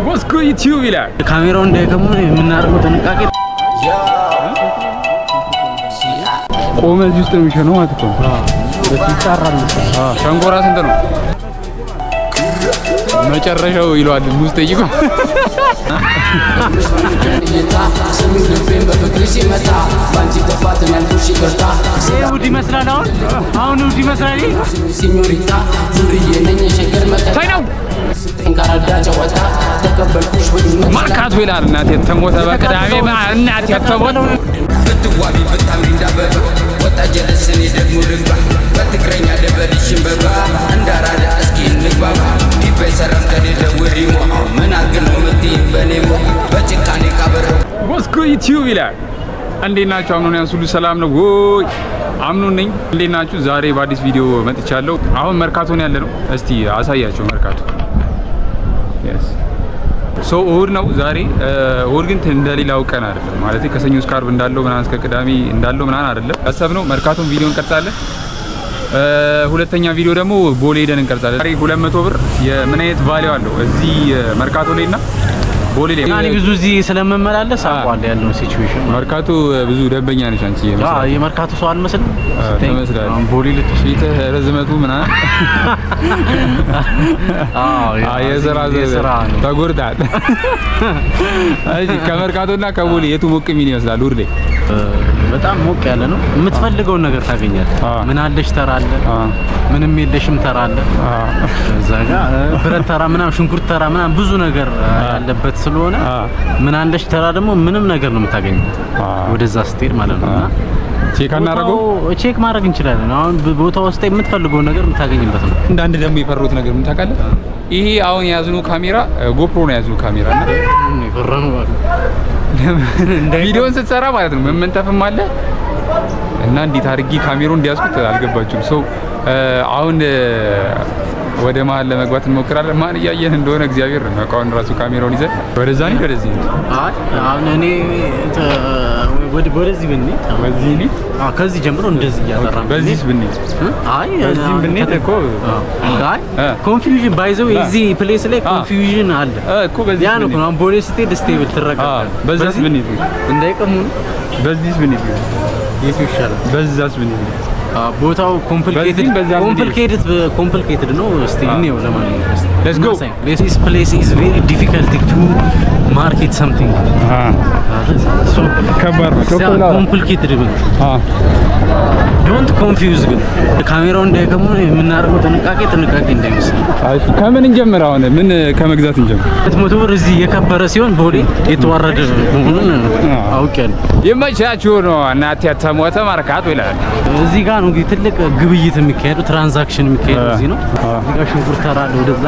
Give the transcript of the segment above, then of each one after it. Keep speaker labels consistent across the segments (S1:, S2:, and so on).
S1: ጎስኩ ዩቲዩብ ይላል።
S2: ካሜራው እንዳይከሙ የምናደርገው ጥንቃቄ
S1: ቆመ እዚህ ውስጥ ነው የሚሸነው ማለት ነው።
S2: በትጣራል
S1: ሸንኮራ ስንት ነው መጨረሻው ይሏል ሙዝ ጠይቆ
S2: ውድ ይመስላል። አሁን ውድ ይመስላል።
S1: መርካቶ ይላል። እናቴ ተሞተ በቅዳሜ እናቴ ተሞተ
S3: ብትዋቢ ብታምሪ እንዳበባ ወጣ ጀለስኔ ደግሞ ልግባ በትግረኛ ደበልሽን በባ እንዳራዳ እስኪ እንግባባ ዲበይ ሰራም ከሌለ ወዲሞ ምን አግል ነው ምትይ በኔሞ በጭካኔ ካበረው
S1: ጎስኩ ዩቲዩብ ይላል። እንዴት ናችሁ? አምኖን ያንሱሉ ሰላም ነው ወይ? አምኖን ነኝ። እንዴት ናችሁ? ዛሬ በአዲስ ቪዲዮ መጥቻለሁ። አሁን መርካቶ ነው ያለነው። እስቲ አሳያቸው መርካቶ እሁድ ነው ዛሬ። እሁድ ግን እንደሌላው ቀን አይደለም ማለት ከሰኞ እስከ ዓርብ እንዳለው ምናምን እስከ ቅዳሜ እንዳለው ምናምን አይደለም። ያሰብነው መርካቶን ቪዲዮ እንቀርጻለን። ሁለተኛ ቪዲዮ ደግሞ ቦሌ ሄደን እንቀርጻለን። ዛሬ 200 ብር የምን አይነት ቫልዩ አለው እዚህ መርካቶ ላይና ቦሌ ላይ
S2: ያኔ ብዙ እዚህ ስለመመላለስ አውቃለሁ ያለው ሲቹዌሽን።
S1: መርካቶ ብዙ ደንበኛ ነሽ አንቺ?
S2: የመርካቶ ሰው አልመስልም።
S1: ተመስላለህ።
S2: ቦሌ ልትሽይተ
S1: ረዝመቱ ምናምን የስራ ተጎድተሃል። እሺ ከመርካቶና ከቦሌ የቱ ሞቅ የሚል ይመስላል? ውርዴ
S2: በጣም ሞቅ ያለ ነው። የምትፈልገውን ነገር ታገኛለህ። ምን አለሽ ተራ አለ፣ ምንም የለሽም ተራ አለ። እዛ ጋር ብረት ተራ ምናምን፣ ሽንኩርት ተራ ምናምን ብዙ ነገር ያለበት ስለሆነ ምን አለሽ ተራ ደግሞ ምንም ነገር ነው የምታገኘው ወደዛ ስትሄድ ማለት ነውና
S1: ቼክ አናደርገው
S2: ቼክ ማድረግ እንችላለን። አሁን ቦታው ውስጥ የምትፈልገውን ነገር የምታገኝበት ነው።
S1: አንዳንድ ደግሞ የፈሩት ነገር ምን ታውቃለህ? ይሄ አሁን የያዝነው ካሜራ ጎፕሮ ነው የያዝነው ካሜራ እና
S2: ይፈራኑ
S1: ቪዲዮን ስትሰራ ማለት ነው መመንተፍም አለ እና እንዴት አድርጌ ካሜራውን እንዲያስኩት አልገባችሁም። አሁን ወደ መሀል ለመግባት እንሞክራለን። ማን እያየን እንደሆነ እግዚአብሔር ነው ያውቃውን። ራሱ ካሜራውን ይዘን ወደዛ ነው ወደዚህ ነው።
S2: አሁን እኔ ወደዚህ ብንሄድ ከዚህ ጀምሮ እንደዚህ እያጠራ
S1: በዚህስ ብንሄድ በዚህም ብንሄድ እኮ
S2: ኮንፊውዥን ባይዘው እዚህ ፕሌስ ላይ ኮንፊውዥን አለ
S1: እኮ በዚህ
S2: ያ ነው ነው ቦሌ ስትሄድ ስቴብል ትረጋጋለህ።
S1: በዛስ ብንሄድ
S2: እንዳይቀሙን በዚህስ ብንሄድ የቱ ይሻላል? በዛስ ብንሄድ ቦታው ኮምፕሊኬትድ ነው። እስቲ እንየው። ለማንኛውም
S1: let's go.
S2: This place is very difficult to market something. so
S1: ከባድ ነው።
S2: ኮምፕሊኬትድ ነው። ዶንት ኮንፊውዝ ግን ካሜራው እንዳይከሙ የምናደርገው ጥንቃቄ እንዳይመስል።
S1: ከምን እንጀምር? አሁን ምን ከመግዛት እንጀምር?
S2: 100 ብር እዚህ የከበረ ሲሆን ቦሌ የተዋረደ መሆኑን አውቄያለሁ።
S1: ይመቻችሁ ነው እናቴ ተሞተ መርካቶ ይላል።
S2: እዚህ ጋር ነው እንግዲህ ትልቅ ግብይት የሚካሄደው ትራንዛክሽን የሚካሄደው እዚህ ነው። እዚህ ጋር ሽንኩርት ተራ አለ፣ ወደዛ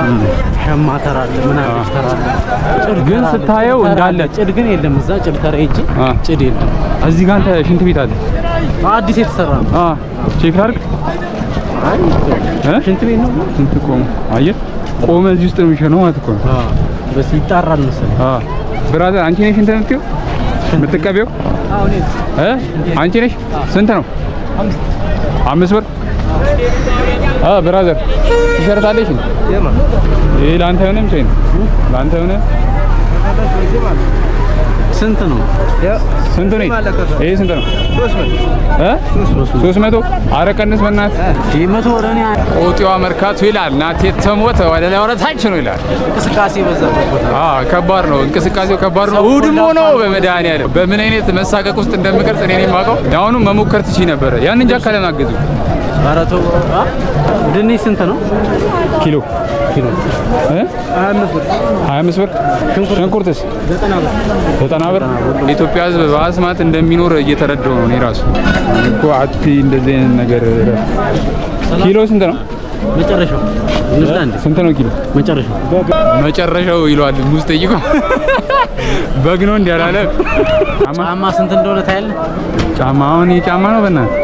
S2: ሸማ ተራ አለ፣ ምናምን ተራ አለ። ጭድ ግን ስታየው እንዳለ ጭድ ግን የለም። እዛ ጭድ ተራ ሂጅ ጭድ የለም።
S1: እዚህ ጋር አንተ ሽንት ቤት አለ
S2: አዲስ የተሰራ ነው።
S1: ቼክ አድርግ።
S2: አይ ሽንት ቤት ነው።
S1: ሽንት አየህ ቆመ እዚህ ውስጥ ነው የሚሸነው ማለት እኮ ነው።
S2: በስ ይጣራል መሰለኝ።
S1: ብራዘር አንቺ ነሽ ሽንት የምትይው የምትቀበው? አንቺ ነሽ? ስንት ነው? 5 ብር። ብራዘር ቲሸርት አለሽ? ይሄ ላንተ ሆነም ቼን ላንተ ሆነ
S2: ስንት ነው?
S1: ስንት ነው? ይሄ ስንት ነው? 300 አረ ቀንስ በእናትህ። 100 ወደ እኔ ቆጢዋ መርካቶ ይላል። እናቴ ተሞተ ወደ ላይ ወረታች ነው ይላል።
S2: እንቅስቃሴ በዛበት ቦታ
S1: ከባድ ነው። እንቅስቃሴው ከባድ ነው። እሑድም ሆኖ በመድኃኒዓለም በምን አይነት መሳቀቅ ውስጥ እንደምቀርጽ እኔ ነኝ የማውቀው። አሁንም መሞከር ትችይ ነበር ያንን ጃካ ለማገዙ።
S2: አራቶ ድንች ስንት ነው? ኪሎ
S1: 25 ብር። ሽንኩርትስ 90 ብር። የኢትዮጵያ ሕዝብ በአስማት እንደሚኖር እየተረዳው ነው። እኔ ራሱ እኮ አቲ እንደዚህ አይነት ነገር። ኪሎ ስንት ነው
S2: መጨረሻው?
S1: ስንት ነው ኪሎ መጨረሻው ይሏል ሙዝ ጠይቆ። በግ ነው እንዲያላለ።
S2: ጫማ ስንት እንደሆነ ታያለህ?
S1: ጫማ አሁን ይሄ ጫማ ነው በእናትህ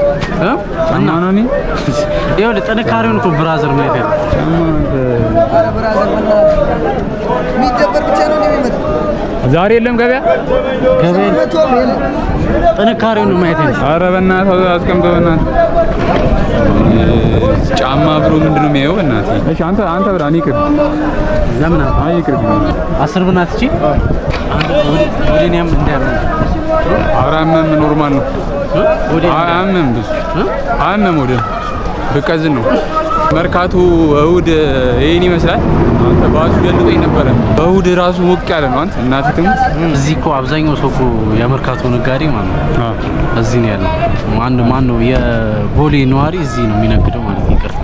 S1: ጫማ ነው። እኔ
S2: ይኸውልህ ጥንካሬውን እኮ ብራዘር ማለት ነው።
S4: ብራዘር የሚጀበር ብቻ ነው የሚመጣው።
S1: ዛሬ የለም ገበያ
S2: ጥንካሬውን ማየት ነው።
S1: ኧረ በእናትህ አስቀምጠው በእናትህ ጫማ ብሎ ምንድነው የሚያየው በእናትህ? እሺ አንተ ብራ እኔ ይቅር
S2: ለምን
S1: ይቅር
S2: 10 ብር ናት እቺ አንተ ወዲኔም እንዳያምን
S1: አራምም ኖርማል ነው አያምም ብዙ አያምም ወደ ብቀዝን ነው መርካቶ እሑድ ይሄን ይመስላል። አንተ ባሱ ገልጦኝ ነበረ። እሑድ ራሱ ሞቅ ያለ ነው። አንተ እናትህም
S2: እዚህ እኮ አብዛኛው ሰው እኮ የመርካቶ ነጋዴ ማለት ነው እዚህ ነው ያለው። ማን ነው የቦሌ ነዋሪ እዚህ ነው የሚነግደው ማለት ነው። ይቅርታ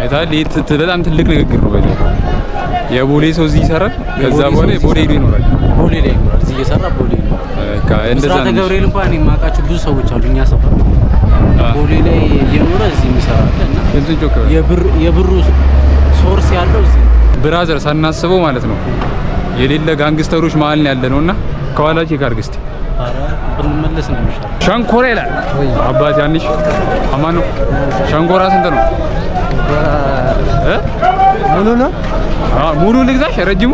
S1: አይታል በጣም ትልቅ ንግግር ነው። በዚህ የቦሌ ሰው እዚህ ይሰራል። ከዛ በኋላ ቦሌ ሄዶ ይኖራል።
S2: ቦሌ ላይ ይኖራል። እዚህ እየሰራ ቦሌ ነው።
S1: እንደዛ ነው።
S2: ገብርኤል እንኳን የማውቃቸው ብዙ ሰዎች አሉ እኛ ሰፈር ቦሌ ላይ እየኖረ እዚህ የሚሰራልና የብሩ ሶርስ ያለው እዚህ
S1: ብራዘር ሳናስበው ማለት ነው የሌለ ጋንግስተሮች መሀል ነው ያለነውና ከኋላ ቼክ አድርግ እስቲ።
S2: አረ ብንመለስ ነው የሚሻለው።
S1: ሸንኮራ ይላል አባቴ አንሽ አማን ነው። ሸንኮራ ስንት ነው?
S4: ሙሉ ነው?
S1: ሙሉ ልግዛሽ ረጅሙ?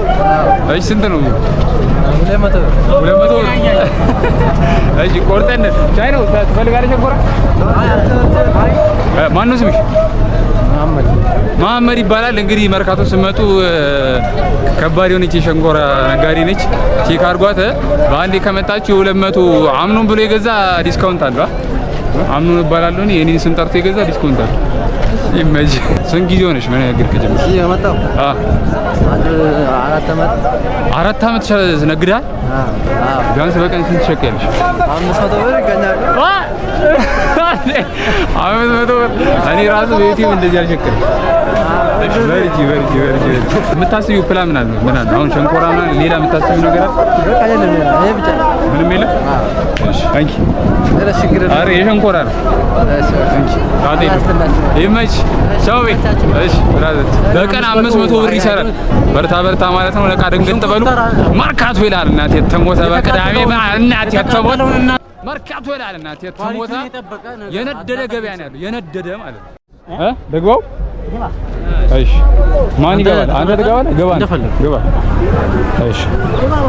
S1: እሺ ስንት ነው?
S4: 200
S1: እሺ ቆርጠን ቻይ ነው ትፈልጋለሽ? ሸንኮራ ማን ነው ስምሽ? መሀመድ ይባላል። እንግዲህ መርካቶ ስመጡ ከባድ የሆነች የሸንኮራ ነጋዴ ነች። ቼክ አድርጓት። በአንዴ ከመጣችሁ 200 አምኑን ብሎ የገዛ ዲስካውንት አለ። አምኑን እባላለሁ እኔ የኔን ስም ጠርቶ የገዛ ዲስካውንት አለ። ይመጅ ስንት ጊዜ ሆነሽ ምን ያግር ከጀመርሽ?
S4: የመጣው
S1: አራት ዓመት ነግዳል። ቢያንስ በቀን ስንት ትሸቂያለሽ?
S4: 500 ብር ይገኛል።
S1: 500 ብር እኔ ራሱ ቤቴም እንደዚህ አልሸቀልም። እሺ በርጂ የምታስቢው ፕላን ምን አለ? አሁን ሸንኮራ ምናምን ሌላ የምታስቢው ነገር አለ?
S4: ይሄ ብቻ
S1: ምንም የለም። እሺ አንቺ አረ የሸንኮራ ነው። አንቺ ታዲያ ይመች ቻው ቤት። እሺ ብራዘር በቀን 500 ብር ይሰራል። በርታ ማለት ነው። ለቃ ድንገት በሉ መርካቶ ይላል እናቴ ተሞተ በቅዳሜ እናቴ ተሞተ መርካቶ ይላል እናቴ ተሞተ የነደደ ገበያ ነው ያለው። የነደደ ማለት ነው ደግባው። እሺ ማን ይገባል? አንተ ትገባለህ? ግባ። እሺ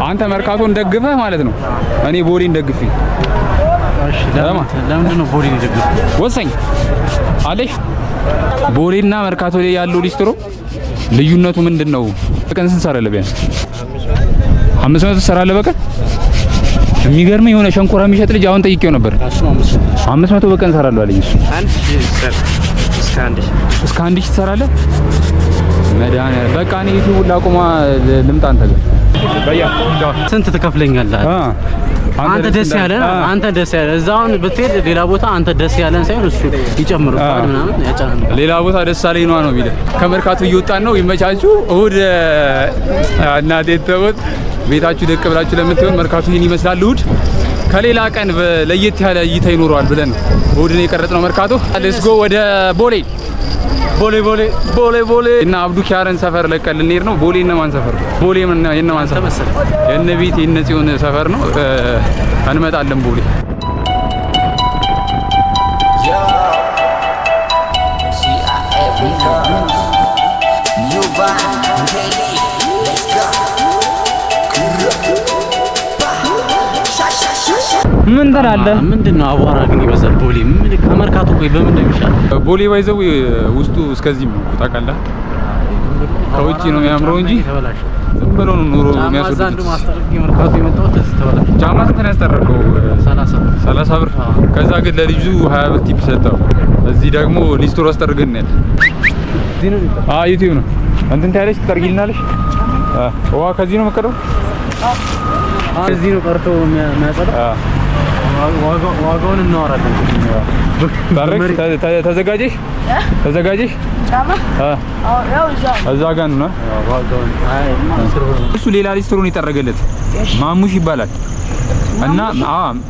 S1: አንተ መርካቶን ደግፈህ ማለት ነው። እኔ ቦሌን ደግፌ።
S2: እሺ ለምንድን ነው ቦሌን ደግፈህ?
S1: ወሰኝ አለሽ። ቦሌና መርካቶ ላይ ያለው ሊስትሮ ልዩነቱ ምንድነው? በቀን ስንት ሰራለህ? ቢያንስ 500 ሰራለህ በቀን። የሚገርመኝ የሆነ ሸንኮራ የሚሸጥ ልጅ አሁን ጠይቄው ነበር። 500 በቀን ሰራለሁ አለኝ እሱ። እስከ 1000 ትሰራለህ? መድኃኒዓለም በቃ እኔ ዩቲዩብ ላቆማ ልምጣ አንተ ጋር በያ
S2: ስንት ትከፍለኛለህ? አንተ ደስ ያለ እዛውን ብትሄድ ሌላ ቦታ አንተ ደስ ያለን ሳይሆን እሱ ይጨምርባል ምናምን ያጫናል።
S1: ሌላ ቦታ ደስ አለኝ ነው የሚለው። ከመርካቶ እየወጣን ነው። ይመቻችሁ። እሑድ እናቴ ተወት ቤታችሁ ደቅ ብላችሁ ለምትሆን መርካቶ ይሄን ይመስላል። እሑድ ከሌላ ቀን ለየት ያለ እይታ ይኖረዋል ብለን እሑድን የቀረጽነው መርካቶ። ሌትስ ጎ ወደ ቦሌ እና አብዱ ኪያረን ሰፈር ለቀን ልንሄድ ነው። ቦሌ እነማን ሰፈር? ቦሌ የእነማን ሰፈር? የእነ ቤት የእነ ጽዮን ሰፈር ነው። እንመጣለን ቦሌ።
S2: ምን ትላለህ? ምንድነው አቧራ ግን ይበዛል ቦሌ። ምን ከመርካቶ ቆይ በምን እንደሚሻል
S1: ቦሌ ባይዘው ውስጡ እስከዚህም ነው ታውቃለህ። ከውጪ ነው የሚያምረው እንጂ ዝም ብሎ ነው ኑሮ የሚያስወድድ።
S2: አንዱ ማስተርቂ መርካቶ የመጣው እዚህ ተበላሽ።
S1: ጫማ ስንት ነው ያስጠረቀው? 30 ብር። ከዛ ግን ለልጁ 20 ብር ቲፕ ሰጠው። እዚህ ደግሞ ሊስትሮ አስጠርገን ያለ ዩቲዩብ ነው እንትን ታያለሽ ትጠርጊልናለሽ። ከዚህ ነው መቀደው
S2: እዚህ ነው ቀርቶ የሚያጸዳ። ዋጋውን እናወራለን።
S1: ተዘጋጀሽ? እዛ ጋር ነው እሱ። ሌላ ሊስትሮን የጠረገለት ማሙሽ ይባላል እና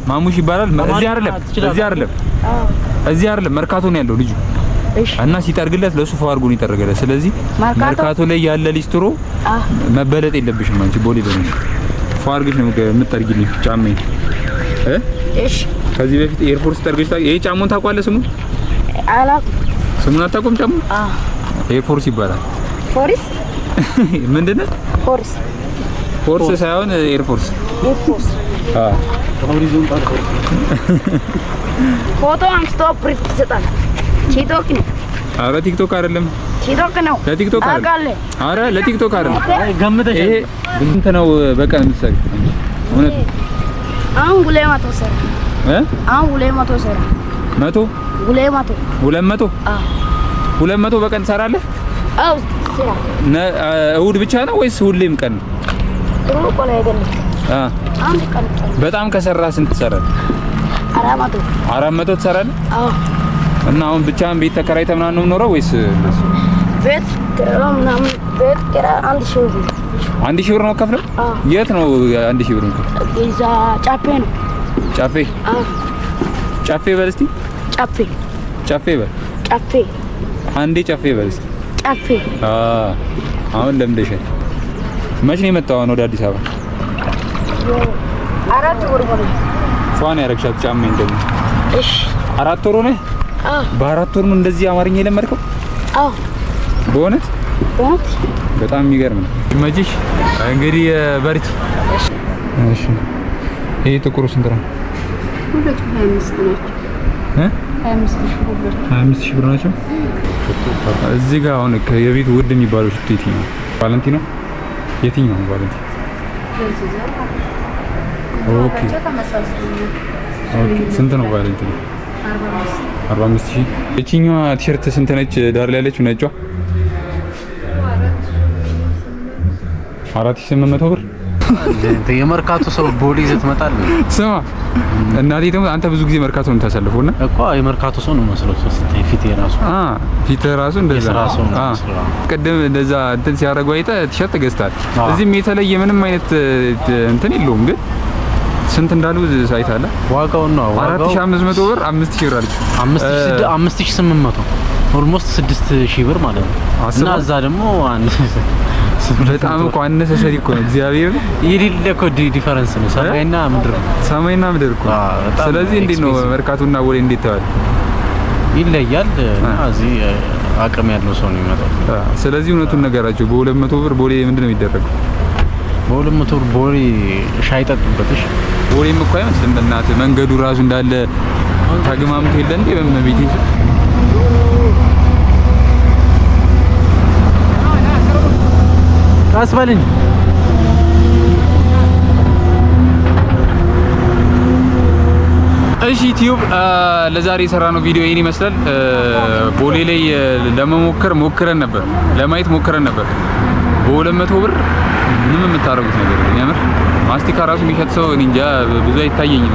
S1: ማሙሽ ይባላል። እዚህ አይደለም መርካቶ ነው ያለው ልጁ እና ሲጠርግለት ለሱ ፋርጎ ነው የጠረገለት። ስለዚህ መርካቶ ላይ ያለ ሊስትሮ መበለጥ የለብሽም አንቺ ቦሌ በነሽ ፋርግሽ ነው የምትጠርጊልኝ ጫማዬ። እሺ ከዚህ በፊት ኤርፎርስ ጠርገሽ ይሄ ጫማውን ታውቃለህ? ስሙን አታውቁም? ጫማው ኤርፎርስ ይባላል።
S5: ፎርስ
S1: ምንድነው? ፎርስ ሳይሆን ኤርፎርስ።
S5: ፎቶ አንስቶ ፕሪንት ይሰጣል። ቲክቶክ ነው።
S1: ኧረ ቲክቶክ አይደለም።
S5: ቲክቶክ ነው።
S1: ለቲክቶክ አይደለም። ኧረ ለቲክቶክ አይደለም።
S2: ገምተሽ
S1: ይሄ እንት ነው በቀን የምትሰሪው እውነት?
S5: አሁን 200 ሰራ አሁን 200 ሰራ
S1: 100 200
S5: አዎ
S1: 200 በቀን ትሰራለህ?
S5: አዎ ስራ።
S1: እሑድ ብቻ ነው ወይስ ሁሌም ቀን?
S5: ጥሩ ቆላ አይደለም። አንድ ቀን
S1: በጣም ከሰራ ስንት ትሰራለህ? 400 ትሰራለህ?
S5: አዎ።
S1: እና አሁን ብቻህን ቤት ተከራይተህ ምናምን ነው የምኖረው ወይስ
S5: ቤት ምናምን ቤት ኪራይ 1000 ብር
S1: 1000 ብር ነው ከፍለው? የት ነው 1000 ብር ነው?
S5: እዛ ጫፌ ነው።
S1: ጫፌ? አዎ። ጫፌ በል እስቲ። ጫፌ በል። አንዴ ጫፌ በል እስቲ። አሁን ለምደሻል። መች ነው የመጣው ወደ አዲስ አበባ?
S5: 4 ወር ሆነ።
S1: ፏን ያረግሻት ጫማዬን ደግሞ።
S5: እሺ
S1: 4 ወር ሆነ?
S5: አዎ።
S1: በ4 ወር ነው እንደዚህ አማርኛ የለመድከው?
S5: አዎ።
S1: በእውነት በጣም የሚገርም ነው። ይመችሽ። እንግዲህ በርቺ። እሺ ይሄ ጥቁሩ ስንት ነው? 25 ሺህ ብር ናቸው። እዚህ ጋር አሁን የቤት ውድ የሚባለው ሽቶ የትኛው? ቫለንቲኖ? የትኛው ነው ቫለንቲኖ? ኦኬ ስንት ነው ቫለንቲኖ? 45 ሺህ። እቺኛዋ ቲሸርት ስንት ነች? ዳር ላይ ያለችው ነጯ 4800 ብር።
S2: የመርካቶ ሰው ቦሌ ይዘህ ትመጣለህ።
S1: ስማ እናቴ ደግሞ አንተ ብዙ ጊዜ መርካቶ ነው የምታሳልፈውና
S2: እኮ የመርካቶ ሰው ነው መስለው ስታይ ፊት ራሱ እንደዛ
S1: ቅድም እንደዛ እንትን ሲያደርጉ አይተህ ቲሸርት ገዝታል። እዚህም የተለየ ምንም አይነት እንትን የለውም። ግን ስንት እንዳሉ ሳይታለ
S2: ዋጋው ነው
S1: 4500 ብር 5000 ብር አለች።
S2: 5800 ኦልሞስት 6000 ብር ማለት ነው። እና እዛ ደግሞ
S1: በጣም እኮ አነሰሰሪ እኮ ነው። እግዚአብሔር
S2: የሌለ እኮ ዲፈረንስ ነው። ሰማይና ምድር እኮ። ስለዚህ እንዴት ነው መርካቶና ቦሌ እንዴት ተዋል? ይለያል። እዚህ አቅም ያለው ሰው ነው የሚመጣው።
S1: ስለዚህ እውነቱን ነገራቸው። በ200 ብር ቦሌ ምንድን ነው የሚደረገው?
S2: በ200 ብር ቦሌ ሻይ ጠጡበትሽ።
S1: ቦሌም እኮ አይመስልም። በእናትህ መንገዱ ራሱ እንዳለ ተግማምቶ የለ እንዴ በመቤቴ።
S2: ቀስ በልኝ።
S1: እሺ ዩቲዩብ ለዛሬ የሰራነው ቪዲዮ ይሄን ይመስላል። ቦሌ ላይ ሞክረን ነበር፣ ለማየት ሞክረን ነበር። በ200 ብር ምንም የምታረጉት ነገር የምር ማስቲካ ራሱ የሚሸጥ ሰው እንጃ ብዙ አይታየኝም።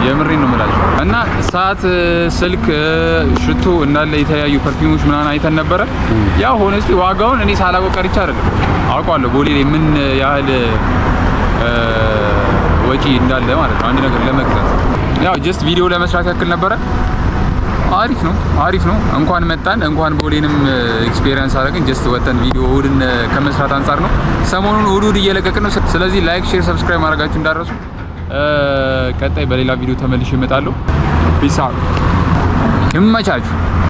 S1: የምሬን ነው የምላችሁ። እና ሰዓት፣ ስልክ፣ ሽቶ እንዳለ የተለያዩ ፐርፊውሞች ምናምን አይተን ነበረ። ያው ሆነስቲ ዋጋውን እኔ ሳላውቀው ቀርቼ አይደለም አውቀዋለሁ። ቦሌ ላይ ምን ያህል ወጪ እንዳለ ማለት ነው አንድ ነገር ለመግዛት። ያው ጀስት ቪዲዮ ለመስራት ያክል ነበረ። አሪፍ ነው። እንኳን መጣን፣ እንኳን ቦሌንም ኤክስፒሪየንስ አደረግን። ጀስት ወተን ቪዲዮ እሑድን ከመስራት አንጻር ነው። ሰሞኑን እሑድ እየለቀቅን ነው። ስለዚህ ላይክ፣ ሼር፣ ሰብስክራይብ ማድረጋችሁ እንዳትረሱ። ቀጣይ በሌላ ቪዲዮ ተመልሼ እመጣለሁ። ፒስ አውት። ይመቻችሁ።